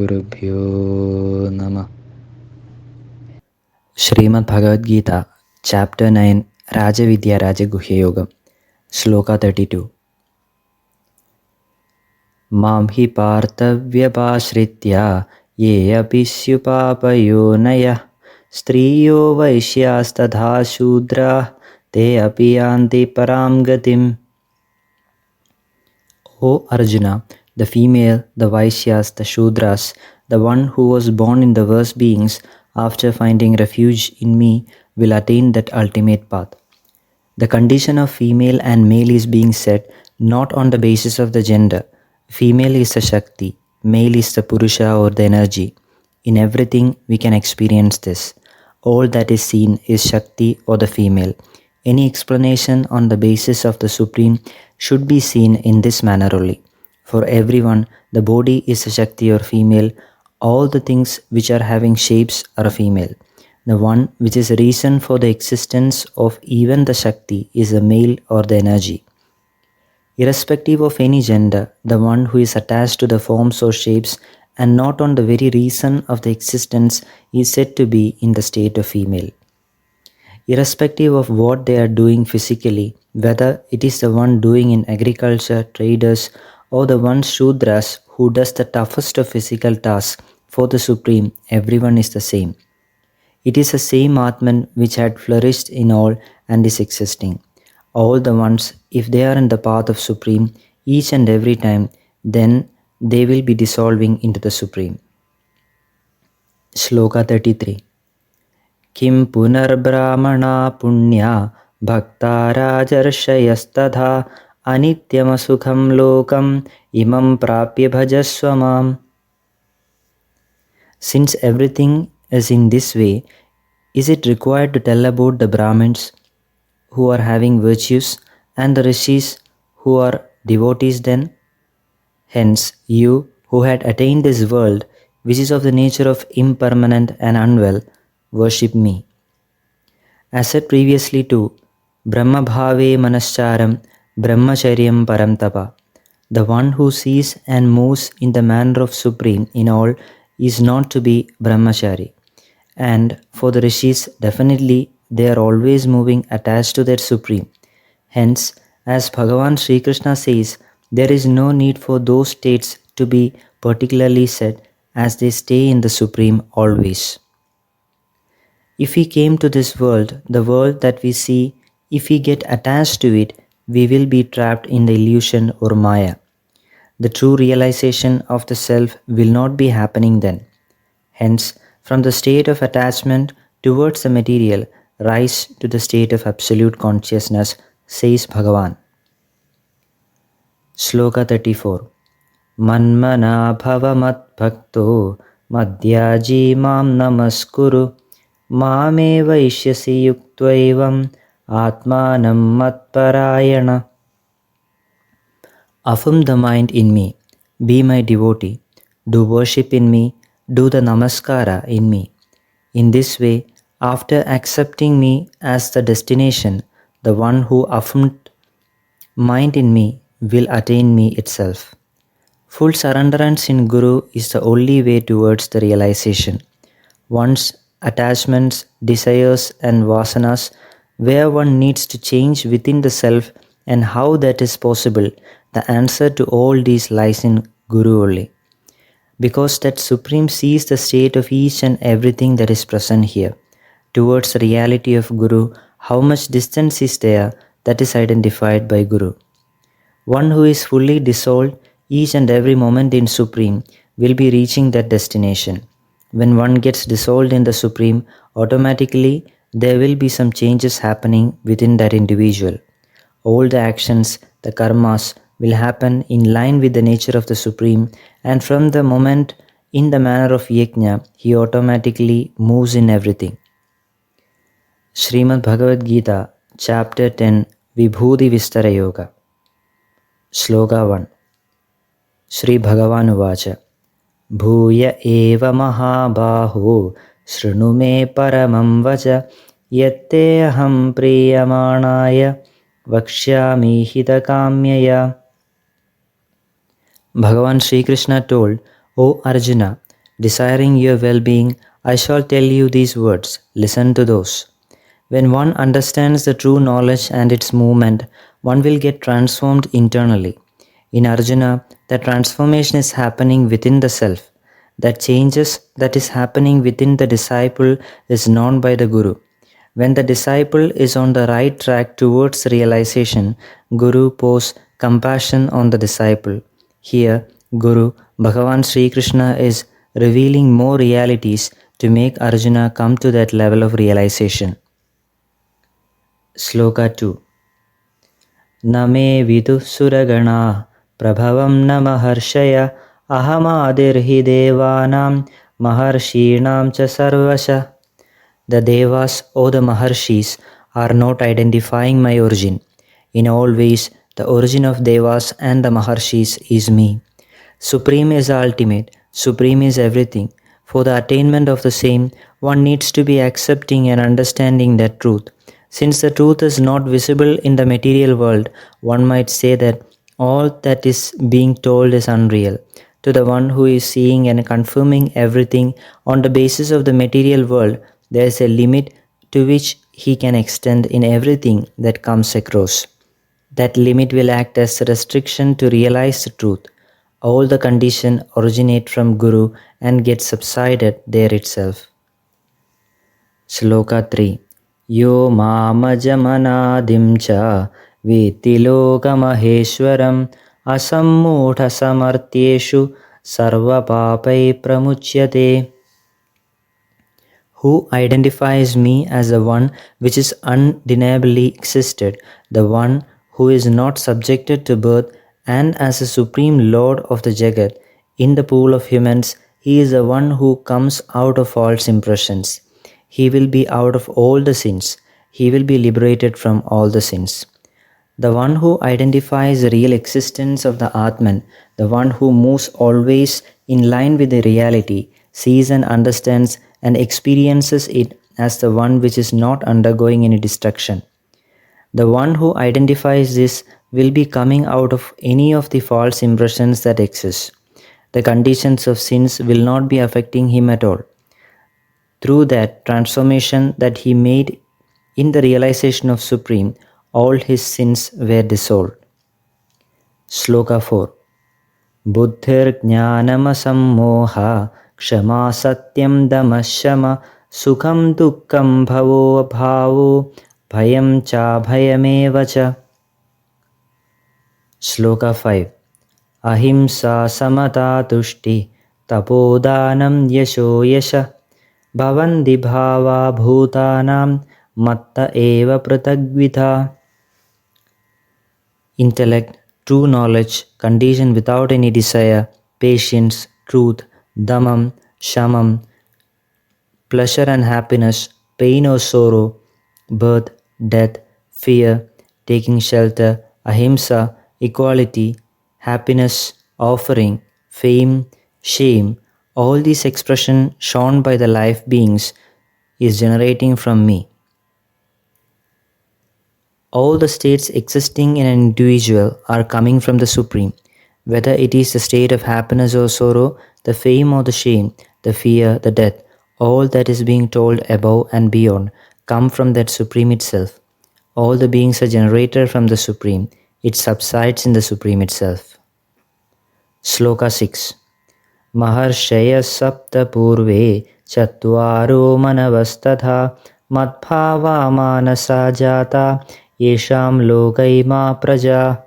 Gurubhyo Namah. Shrimad Bhagavad Gita, Chapter 9, Rajavidyarajaguhya Yoga, Shloka 32. Mam hi parthavyapashritya ye apisyupapayo striyo vaishyastadha shudra te api yanti param gatim. O Arjuna, the female, the Vaishyas, the Shudras, the one who was born in the worse beings, after finding refuge in me, will attain that ultimate path. The condition of female and male is being set not on the basis of the gender. Female is the Shakti, male is the Purusha or the energy. In everything we can experience this. All that is seen is Shakti or the female. Any explanation on the basis of the Supreme should be seen in this manner only. For everyone, the body is a Shakti or female. All the things which are having shapes are a female. The one which is a reason for the existence of even the Shakti is the male or the energy. Irrespective of any gender, the one who is attached to the forms or shapes and not on the very reason of the existence is said to be in the state of female. Irrespective of what they are doing physically, whether it is the one doing in agriculture, traders, or the one Shudras who does the toughest of physical tasks, for the Supreme, everyone is the same. It is the same Atman which had flourished in all and is existing. All the ones, if they are in the path of Supreme, each and every time, then they will be dissolving into the Supreme. Shloka 33. Kim punar brahmana punya bhakta rajarshayastadha anityam sukham lokam imam prapya bhajaswamam. Since everything is in this way, is it required to tell about the Brahmins who are having virtues and the Rishis who are devotees then? Hence, you who had attained this world, which is of the nature of impermanent and unwell, worship me. As said previously too, Brahma bhave manascharam brahmacharyam param tapa. The one who sees and moves in the manner of Supreme in all is not to be brahmachari. And for the Rishis, definitely they are always moving attached to their Supreme. Hence, as Bhagavan Shri Krishna says, there is no need for those states to be particularly said, as they stay in the Supreme always. If we came to this world, the world that we see, if we get attached to it, we will be trapped in the illusion or Maya. The true realization of the self will not be happening then. Hence, from the state of attachment towards the material, rise to the state of absolute consciousness, says Bhagavan. Shloka 34. Manmana bhava mat bhakto madhyaji mam namaskuru mame vaishyasi yuktvaevam atmanam matparayana. Affirm the mind in me, be my devotee, do worship in me, do the namaskara in me. In this way, after accepting me as the destination, the one who affirmed mind in me will attain me itself. Full surrenderance in Guru is the only way towards the realization. One's attachments, desires and vasanas, where one needs to change within the self and how that is possible, the answer to all these lies in Guru only. Because that Supreme sees the state of each and everything that is present here. Towards the reality of Guru, how much distance is there, that is identified by Guru. One who is fully dissolved each and every moment in Supreme will be reaching that destination. When one gets dissolved in the Supreme, automatically there will be some changes happening within that individual. All the actions, the karmas, will happen in line with the nature of the Supreme, and from the moment in the manner of yajna, he automatically moves in everything. Shrimad Bhagavad Gita, Chapter 10, Vibhootivisthara Yoga. Shloka 1. Shri Bhagavan Uvacha Bhuya eva mahabaho shrinu me paramam vacha yatte aham priyamanaya vakshyami hitakamyaya. Bhagavan Shri Krishna told, O Arjuna, Desiring your well-being, I shall tell you these words. Listen to those. When one understands the true knowledge and its movement, one will get transformed internally. In Arjuna, the transformation is happening within the self. That changes that is happening within the disciple is known by the Guru. When the disciple is on the right track towards realization, Guru pours compassion on the disciple. Here, Guru, Bhagavan Shri Krishna is revealing more realities to make Arjuna come to that level of realization. Sloka 2. Name vidu suragana prabhavam na maharshaya ahamadirhi devanam maharshinam cha sarvasha. The devas or the maharshis are not identifying my origin. In all ways, the origin of devas and the maharshis is me. Supreme is ultimate, supreme is everything. For the attainment of the same, one needs to be accepting and understanding that truth. Since the truth is not visible in the material world, one might say that all that is being told is unreal. To the one who is seeing and confirming everything on the basis of the material world, there is a limit to which he can extend in everything that comes across. That limit will act as a restriction to realize the truth. All the conditions originate from Guru and get subsided there itself. Sloka 3. Yo mamajamanadim cha vitilokamaheshwaram asammudha samartyeshu sarva papai pramuchyate. Who identifies me as the one which is undeniably existed, the one who is not subjected to birth, and as the supreme lord of the Jagat, in the pool of humans, he is the one who comes out of false impressions. He will be out of all the sins. He will be liberated from all the sins. The one who identifies the real existence of the Atman, the one who moves always in line with the reality, sees and understands and experiences it as the one which is not undergoing any destruction. The one who identifies this will be coming out of any of the false impressions that exist. The conditions of sins will not be affecting him at all. Through that transformation that he made in the realization of Supreme, all his sins were dissolved. Sloka 4. Buddhir jnanamasammoha kshama satyam damashama sukham dukkam bhavo bhavo bhayam cha bhayameva cha. Sloka 5. Ahimsa samata tushti tapodanam yasho yasha bhavandi bhava bhutanam matta eva pratagvitha. Intellect, true knowledge, condition without any desire, patience, truth, dhammam, shamam, pleasure and happiness, pain or sorrow, birth, death, fear, taking shelter, ahimsa, equality, happiness, offering, fame, shame, all these expressions shown by the life beings is generating from me. All the states existing in an individual are coming from the Supreme. Whether it is the state of happiness or sorrow, the fame or the shame, the fear, the death, all that is being told above and beyond come from that Supreme itself. All the beings are generated from the Supreme. It subsides in the Supreme itself. Sloka 6. Maharshaya sapta purve chatvaro manavastatha madbhava manasa jata yesham lokaima praja.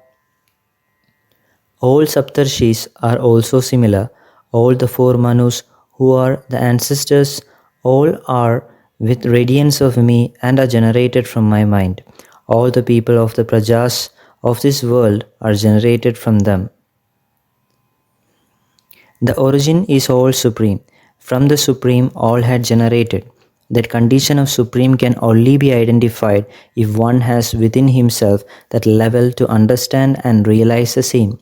All Saptarshis are also similar. All the four Manus who are the ancestors, all are with radiance of me and are generated from my mind. All the people of the Prajas of this world are generated from them. The origin is all Supreme. From the Supreme all had generated. That condition of Supreme can only be identified if one has within himself that level to understand and realize the same.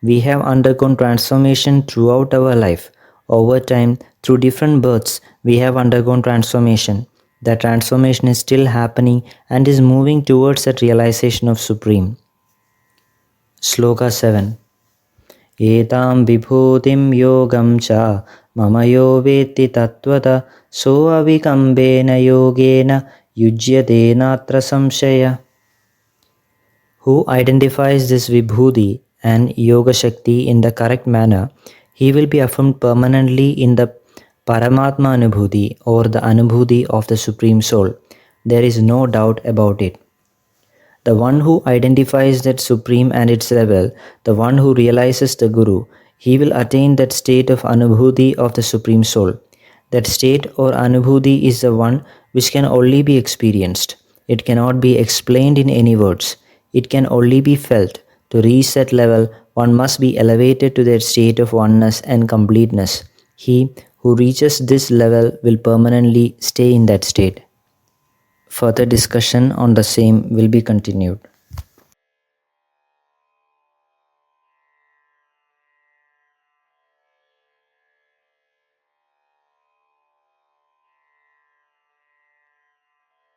We have undergone transformation throughout our life. Over time, through different births, we have undergone transformation. The transformation is still happening and is moving towards that realization of Supreme. Sloka 7. Etam vibhutim yogam cha Mamayo veti tattvata so avikambena yogena yujyate natra samshaya. Who identifies this Vibhuti and Yoga Shakti in the correct manner, he will be affirmed permanently in the Paramatma Anubhuti or the Anubhuti of the Supreme Soul. There is no doubt about it. The one who identifies that Supreme and its level, the one who realizes the Guru, he will attain that state of Anubhuti of the Supreme Soul. That state or Anubhuti is the one which can only be experienced. It cannot be explained in any words. It can only be felt. To reach that level, one must be elevated to that state of oneness and completeness. He who reaches this level will permanently stay in that state. Further discussion on the same will be continued.